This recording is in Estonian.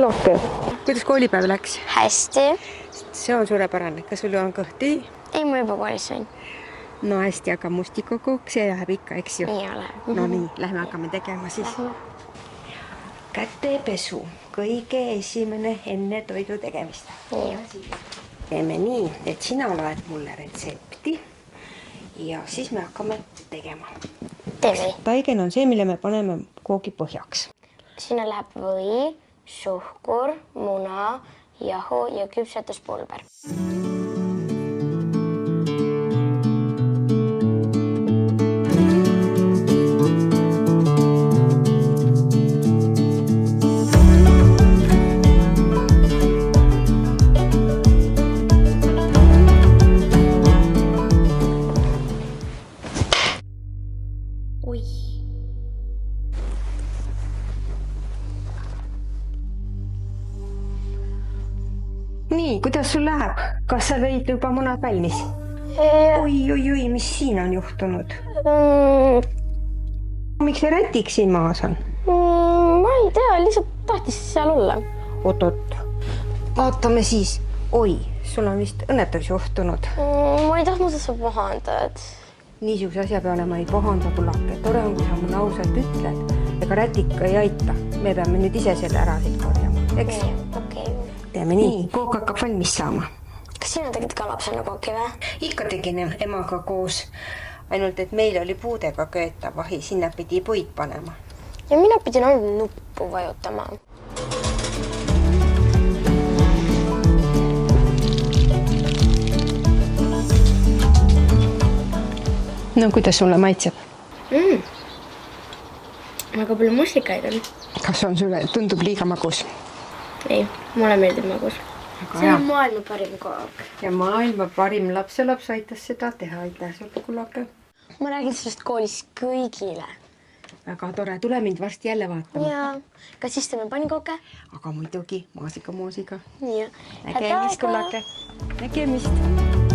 kullake. Kuidas koolipäev läks? Hästi. See on suurepärane. Kas sul on kõht tühi? Ei, ma juba koolis sain. No hästi, aga mustikokook, see läheb ikka, eks ju? Nii ole. No nii, lähme hakkame tegema siis. Kätepesu. Kõige esimene enne toidu tegemist. Teeme nii, et sina loed mulle retsepti ja siis me hakkame tegema. Teeme. Taigen on see, mille me paneme koogi põhjaks. Sinna läheb või, suhkur, muna, jahu ja küpsetuspulber. Oi. Nii, kuidas sul läheb? Kas sa lõid juba munad valmis? Oi, mis siin on juhtunud? Miks see rätik siin maas on? Ma ei tea, lihtsalt tahtis seal olla. Oot. Vaatame siis. Oi, sul on vist õnnetus juhtunud. Ma ei tahtnud seda pahandad. Niisuguse asja peale ma ei pahanda, kullake. Tore on, kui sa mulle ausalt ütled. Ega rätik ei aita. Me peame nüüd ise selle ära siit korjama. Eks? Okei. Teeme nii. Kook hakkab valmis saama. Kas sina tegid ka lapsena kooki või? Ikka tegin emaga koos. Ainult, et meil oli puudega köeta vahi. Sinna pidi puid panema. Ja mina pidin ainult nuppu vajutama. No kuidas sulle maitseb? Väga palju mustikaid on. Kas on sulle, tundub liiga magus? Ei, mulle meeldib magus. See on maailma parim kook. Ja maailma parim lapselaps aitas seda teha. Aitäh sulle, kullake. Ma räägin sellest koolis kõigile. Väga tore. Tule mind varsti jälle vaatama. Ja, kas siis teeme panikooke? Aga muidugi, maasika moosiga. Nii. Nägemist, kullake. Nägemist.